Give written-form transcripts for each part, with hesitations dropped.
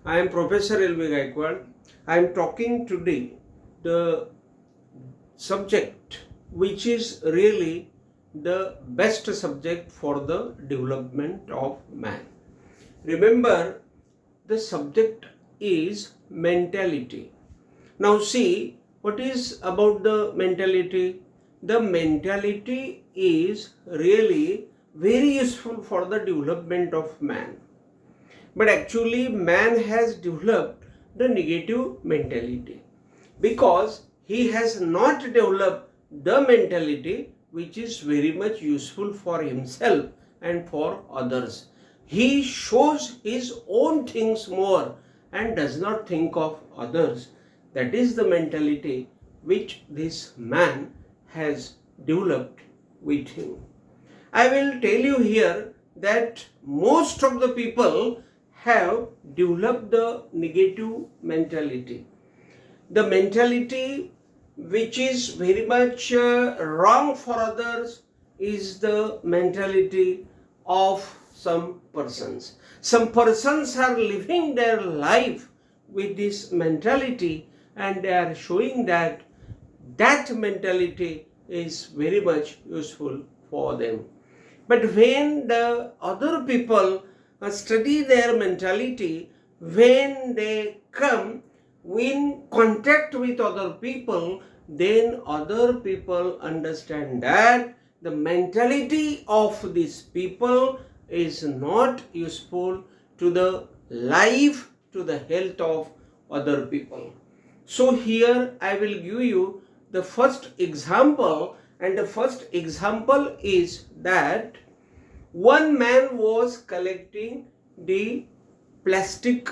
I am Professor L.B. Gayakawad. I am talking today the subject which is really the best subject for the development of man. Remember, the subject is mentality. Now see, what is about the mentality? The mentality is really very useful for the development of man. But actually man has developed the negative mentality because he has not developed the mentality which is very much useful for himself and for others. He shows his own things more and does not think of others. That is the mentality which this man has developed with him. I will tell you here that most of the people have developed the negative mentality. The mentality which is very much wrong for others is the mentality of some persons. Some persons are living their life with this mentality and they are showing that that mentality is very much useful for them. But when the other people study their mentality, when they come in contact with other people, then other people understand that the mentality of these people is not useful to the life, to the health of other people. So here I will give you the first example, and the first example is that one man was collecting the plastic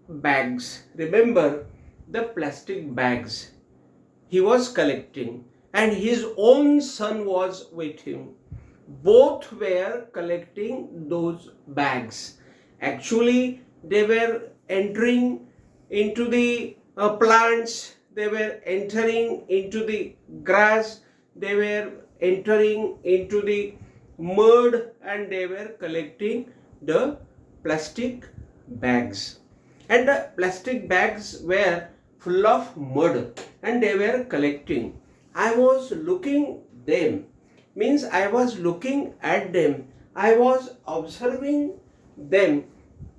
bags. Remember the plastic bags he was collecting, and his own son was with him. Both were collecting those bags. Actually, they were entering into the plants, they were entering into the grass, they were entering into the mud, and they were collecting the plastic bags. And the plastic bags were full of mud and they were collecting. I was looking them, means I was looking at them, I was observing them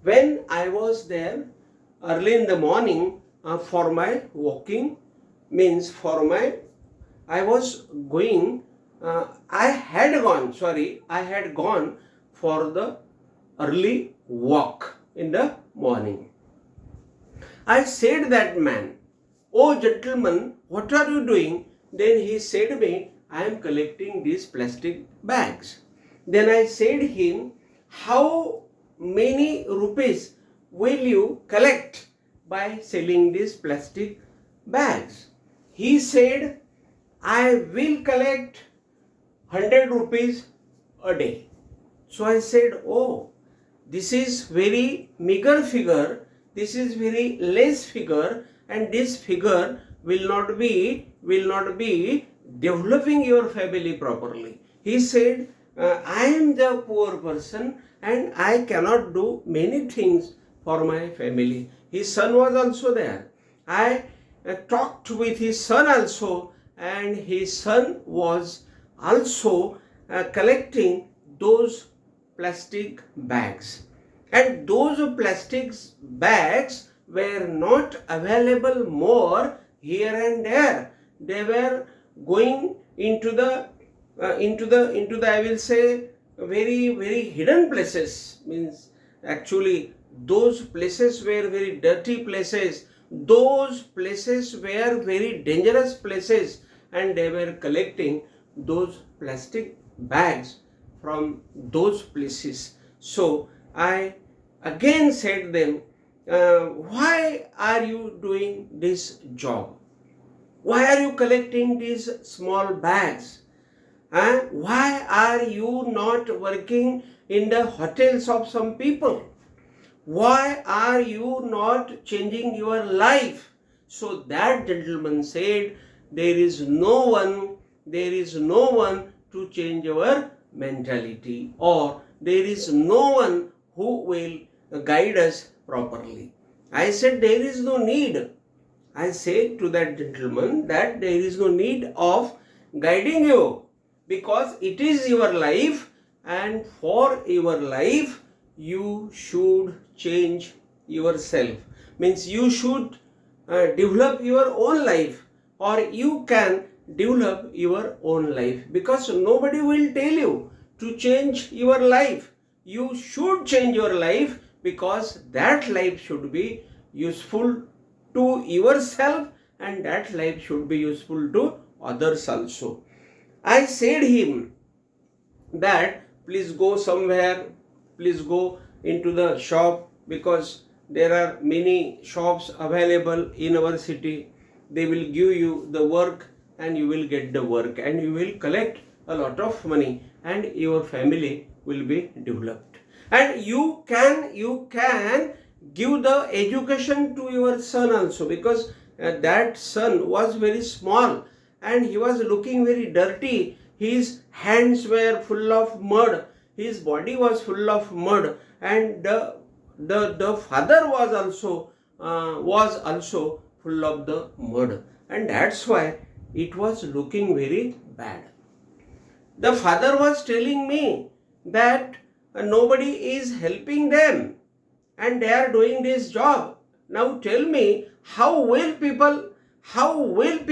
when I was there early in the morning for my walking, means for my I was going I had gone for the early walk in the morning. I said that man, "Oh gentleman, what are you doing?" Then he said me, "I am collecting these plastic bags." Then I said him, "How many rupees will you collect by selling these plastic bags?" He said, "I will collect 100 rupees a day." So I said, "Oh, this is very meager figure, this is very less figure, and this figure will not be developing your family properly." He said, "I am the poor person and I cannot do many things for my family." His son was also there. I talked with his son also, and his son was also collecting those plastic bags. And those plastic bags were not available more here and there. They were going into the I will say very hidden places. Means actually those places were very dirty places. Those places were very dangerous places, and they were collecting those plastic bags from those places. So I again said them, "Why are you doing this job? Why are you collecting these small bags? Why are you not working in the hotels of some people? Why are you not changing your life?" So that gentleman said, there is no one to change our mentality, or there is no one who will guide us properly. I said there is no need. I said to that gentleman that there is no need of guiding you, because it is your life, and for your life you should change yourself. Means you should develop your own life, or you can develop your own life, because nobody will tell you to change your life. You should change your life, because that life should be useful to yourself, and that life should be useful to others also. I said him that please go somewhere, please go into the shop, because there are many shops available in our city. They will give you the work, and you will get the work, and you will collect a lot of money, and your family will be developed. And you can give the education to your son also, because that son was very small, and he was looking very dirty. His hands were full of mud, his body was full of mud, and the father was also full of the mud, and that's why it was looking very bad. The father was telling me that nobody is helping them, and they are doing this job. Now tell me, how will people develop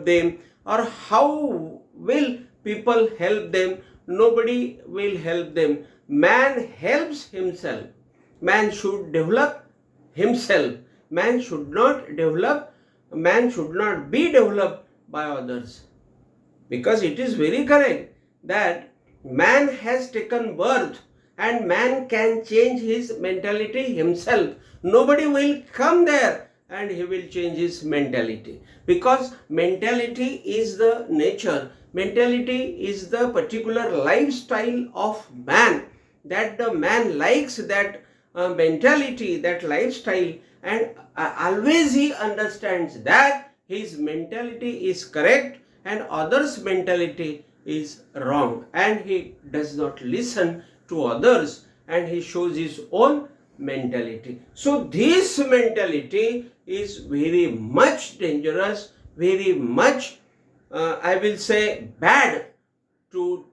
them, or how will people help them? Nobody will help them. Man helps himself. Man should develop himself. Man should not be developed by others. Because it is very correct that man has taken birth, and man can change his mentality himself. Nobody will come there and he will change his mentality, because mentality is the nature, mentality is the particular lifestyle of man, that the man likes that mentality, that lifestyle, and always he understands that his mentality is correct and others' mentality is wrong, and he does not listen to others, and he shows his own mentality. So this mentality is very much dangerous, very much I will say bad, to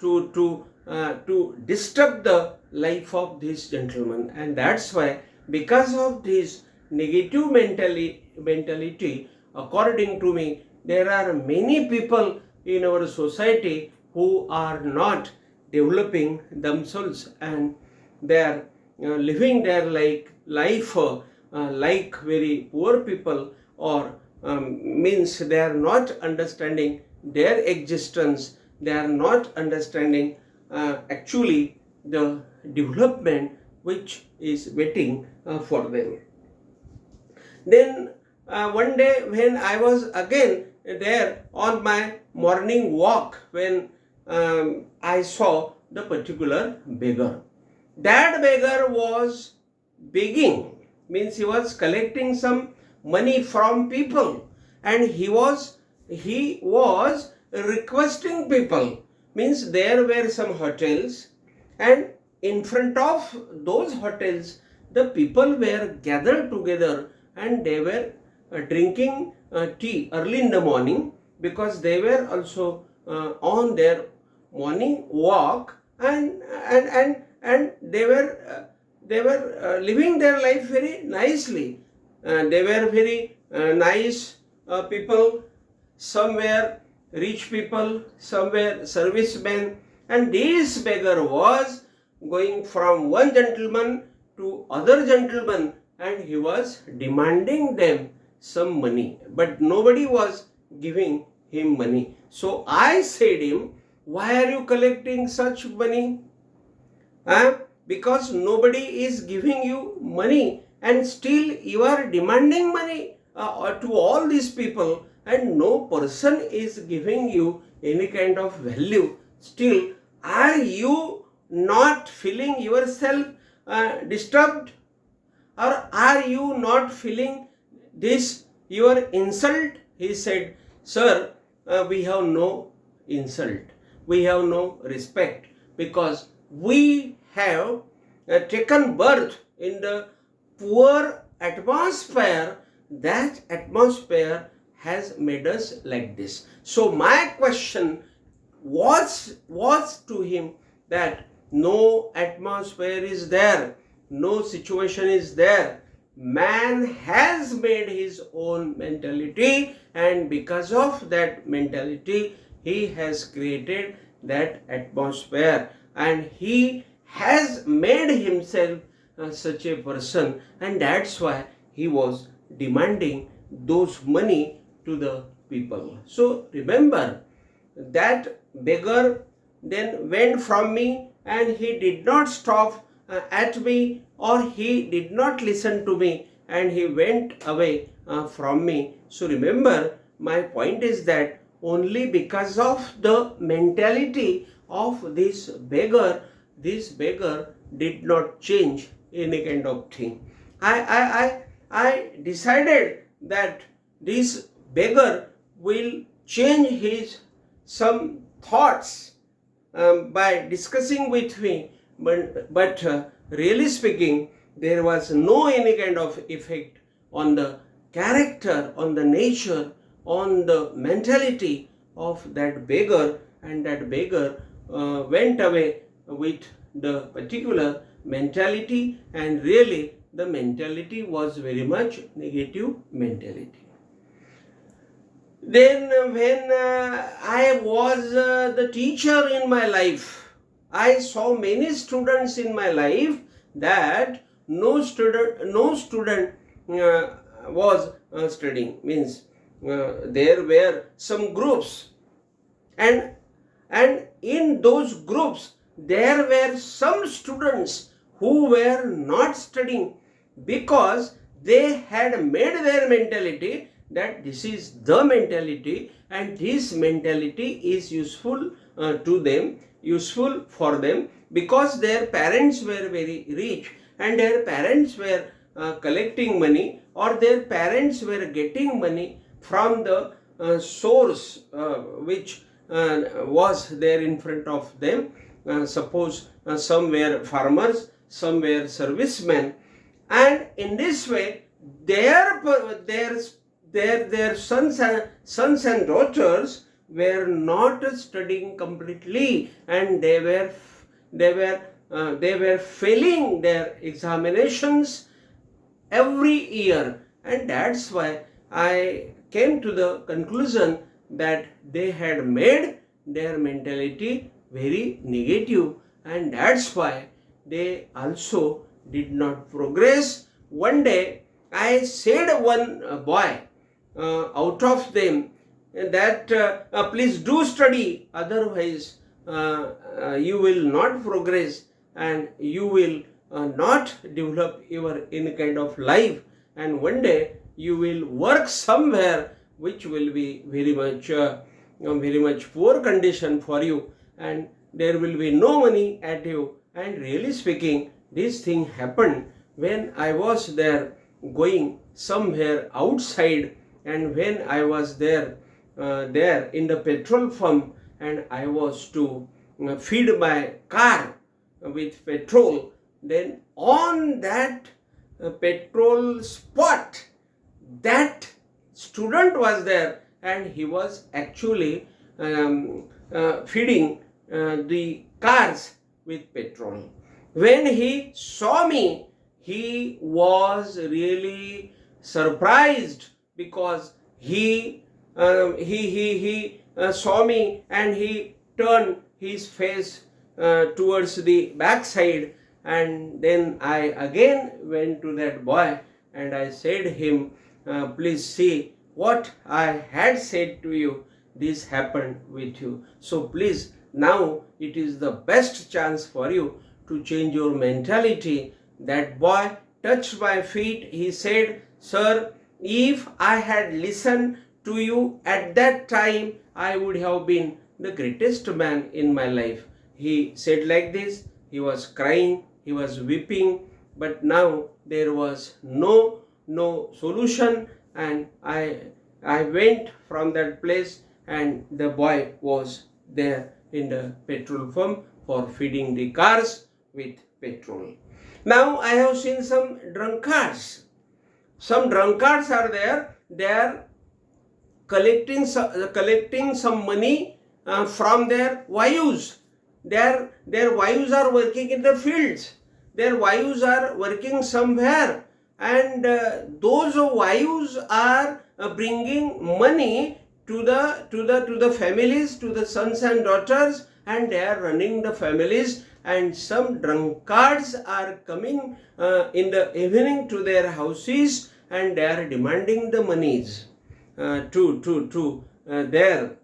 disturb the life of this gentleman. And that's why, because of this negative mentality, according to me, there are many people in our society who are not developing themselves, and they are living their life like very poor people, or means they are not understanding their existence, they are not understanding actually the development which is waiting for them. Then one day when I was again there on my morning walk, when I saw the particular beggar. That beggar was begging, means he was collecting some money from people, and he was requesting people. Means there were some hotels, and in front of those hotels the people were gathered together, and they were drinking tea early in the morning, because they were also on their morning walk, and they were living their life very nicely. They were very nice people. Some were rich people, some were servicemen, and this beggar was going from one gentleman to other gentleman, and he was demanding them some money, but nobody was giving him money. So I said him, why are you collecting such money? Because nobody is giving you money, and still you are demanding money to all these people, and no person is giving you any kind of value. Still, are you not feeling yourself disturbed, or are you not feeling this your insult? He said, sir, we have no insult, we have no respect, because we have taken birth in the poor atmosphere, that atmosphere has made us like this. So my question was to him that no atmosphere is there, no situation is there. Man has made his own mentality, and because of that mentality, he has created that atmosphere, and he has made himself such a person, and that's why he was demanding those money to the people. So remember, that beggar then went from me, and he did not stop at me, or he did not listen to me, and he went away from me. So remember, my point is that only because of the mentality of this beggar did not change any kind of thing. I decided that this beggar will change his some thoughts by discussing with me, but really speaking, there was no any kind of effect on the character, on the nature, on the mentality of that beggar, and that beggar went away with the particular mentality, and really the mentality was very much negative mentality. Then when I was the teacher in my life, I saw many students in my life that no student was studying. Means there were some groups, and in those groups there were some students who were not studying, because they had made their mentality that this is the mentality, and this mentality is useful to them, useful for them, because their parents were very rich, and their parents were collecting money, or their parents were getting money from the source which was there in front of them. Suppose some were farmers, some were servicemen, and in this way their sons and daughters were not studying completely, and they were failing their examinations every year, and that's why I came to the conclusion that they had made their mentality very negative, and that's why they also did not progress. One day I said one boy out of them that please do study, otherwise you will not progress, and you will not develop your any kind of life, and one day you will work somewhere which will be very much poor condition for you, and there will be no money at you. And really speaking, this thing happened when I was there going somewhere outside, and when I was there in the petrol pump, and I was to feed my car with petrol, then on that petrol spot, that student was there, and he was actually feeding the cars with petrol. When he saw me, he was really surprised, because he saw me, and he turned his face towards the backside, and then I again went to that boy, and I said him, please see what I had said to you, this happened with you. So please, now it is the best chance for you to change your mentality. That boy touched my feet. He said, sir, if I had listened to you at that time, I would have been the greatest man in my life. He said like this. He was crying, he was weeping, but now there was no solution, and I went from that place, and the boy was there in the petrol pump for feeding the cars with petrol. Now I have seen some drunkards. Some drunkards are there. They are collecting some money from their wives. Their wives are working in the fields. Their wives are working somewhere, and those wives are bringing money to the families, to the sons and daughters, and they are running the families. And some drunkards are coming in the evening to their houses, and they are demanding the monies to their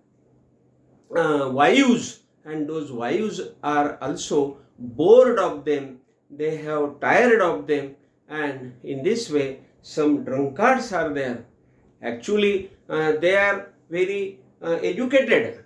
wives, and those wives are also bored of them. They have tired of them, and in this way some drunkards are there. Actually they are very educated.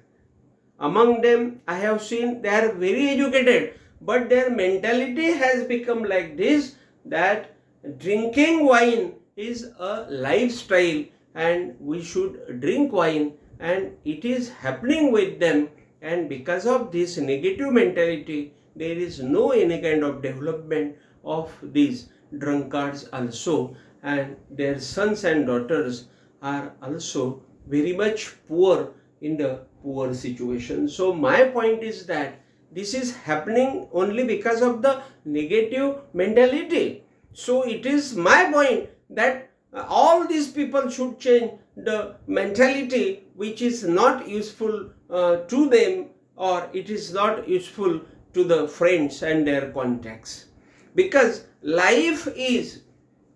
Among them I have seen they are very educated, but their mentality has become like this, that drinking wine is a lifestyle and we should drink wine, and it is happening with them. And because of this negative mentality, there is no any kind of development of these drunkards also, and their sons and daughters are also very much poor, in the poor situation. So my point is that this is happening only because of the negative mentality. So it is my point that all these people should change the mentality which is not useful to them, or it is not useful to the friends and their contacts, because life is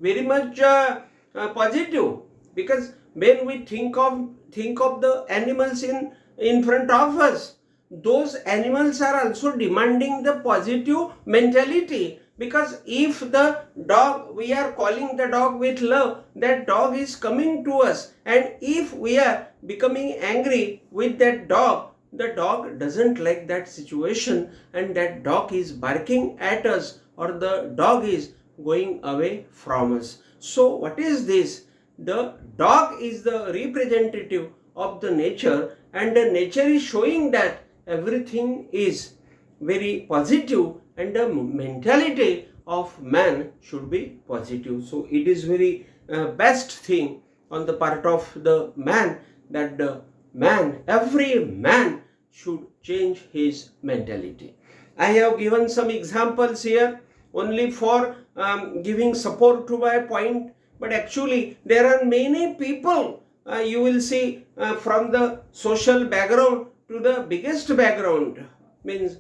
very much positive. Because when we think of the animals in front of us, those animals are also demanding the positive mentality. Because if the dog, we are calling the dog with love, that dog is coming to us, and if we are becoming angry with that dog, the dog doesn't like that situation, and that dog is barking at us, or the dog is going away from us. So what is this? The dog is the representative of the nature, and the nature is showing that everything is very positive, and the mentality of man should be positive. So it is very best thing on the part of the man, that the man, every man should change his mentality. I have given some examples here only for giving support to my point, but actually there are many people, you will see from the social background to the biggest background, means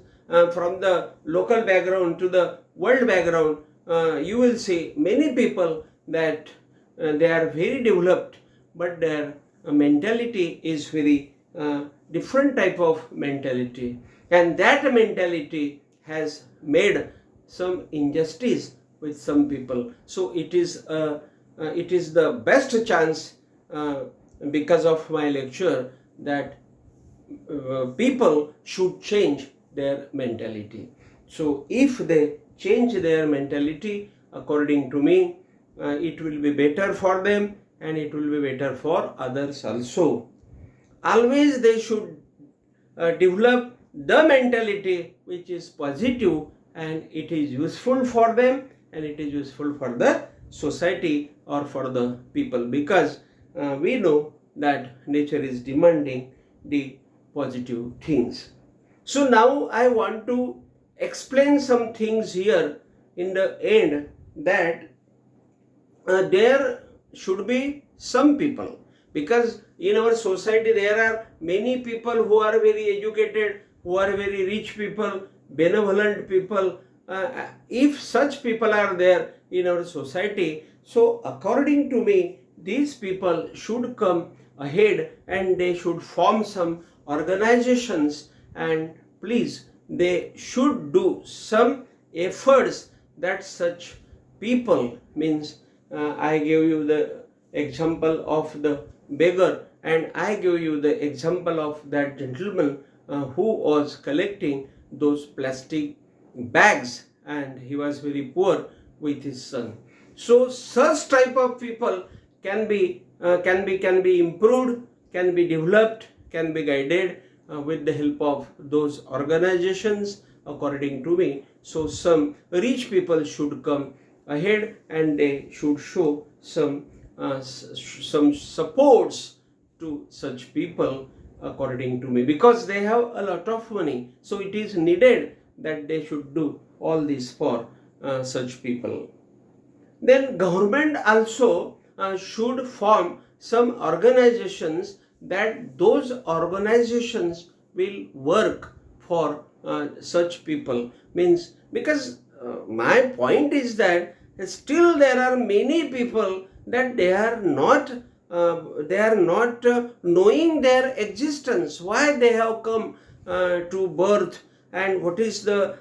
from the local background to the world background, you will see many people that they are very developed, but their mentality is very different type of mentality, and that mentality has made some injustice with some people. So it is the best chance, because of my lecture, that people should change their mentality. So if they change their mentality, according to me, it will be better for them, and it will be better for others also. Always they should develop the mentality which is positive, and it is useful for them, and it is useful for the society or for the people, because we know that nature is demanding the positive things. So now I want to explain some things here in the end, that there should be some people, because in our society there are many people who are very educated, who are very rich people, benevolent people. If such people are there in our society, so according to me, these people should come ahead, and they should form some organizations, and please, they should do some efforts that such people, means I give you the example of the beggar, and I give you the example of that gentleman who was collecting those plastic bags, and he was very poor with his son. So such type of people can be improved, can be developed, can be guided with the help of those organizations, according to me. So some rich people should come ahead and they should show some supports to such people, according to me, because they have a lot of money. So it is needed that they should do all this for such people. Then government also should form some organizations, that those organizations will work for such people. Means, because my point is that still there are many people that they are not knowing their existence, why they have come to birth, and what is the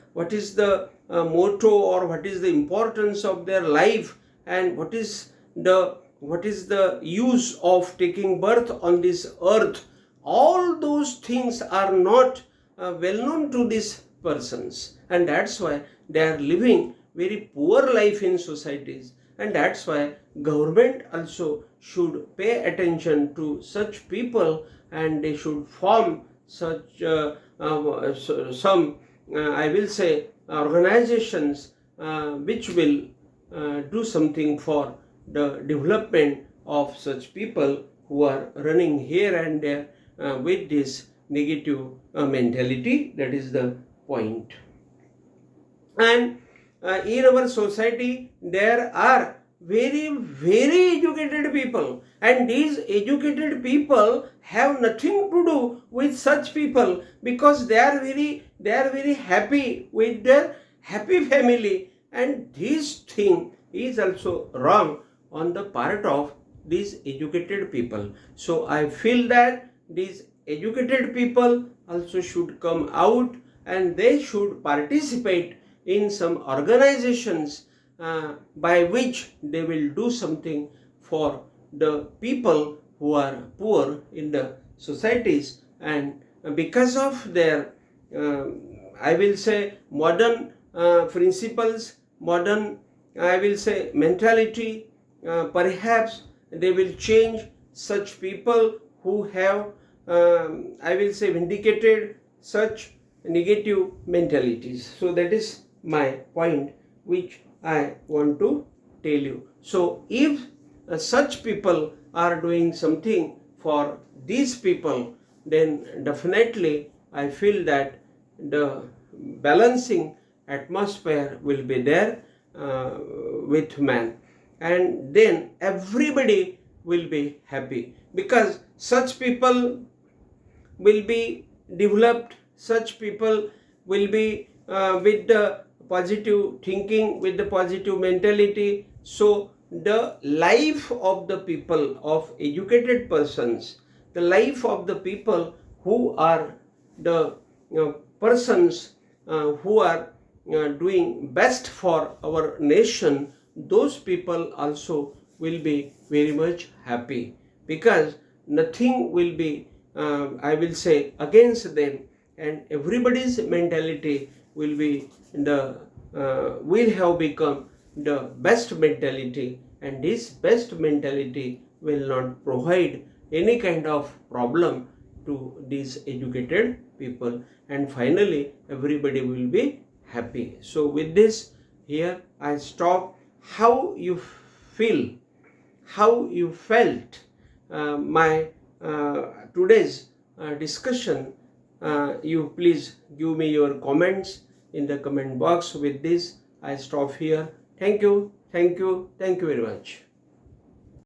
motto, or what is the importance of their life, and what is the use of taking birth on this earth. All those things are not well known to these persons, and that's why they are living very poor life in societies. And that's why government also should pay attention to such people, and they should form such some I will say organizations which will do something for the development of such people who are running here and there with this negative mentality. That is the point. And in our society there are very educated people, and these educated people have nothing to do with such people, because they are very happy with their happy family. And this thing is also wrong on the part of these educated people. So I feel that these educated people also should come out, and they should participate in some organizations by which they will do something for the people who are poor in the societies. And because of their I will say modern principles, modern I will say mentality, perhaps they will change such people who have I will say vindicated such negative mentalities. So that is my point which I want to tell you. So if such people are doing something for these people, then definitely I feel that the balancing atmosphere will be there with man, and then everybody will be happy, because such people will be developed, such people will be with the positive thinking, with the positive mentality. So the life of the people, of educated persons, the life of the people who are the persons who are doing best for our nation, those people also will be very much happy, because nothing will be I will say against them, and everybody's mentality will be will have become the best mentality, and this best mentality will not provide any kind of problem to these educated people, and finally everybody will be happy. So with this, here I stop. How you feel, how you felt my today's discussion, you please give me your comments in the comment box. With this, I stop here. Thank you very much.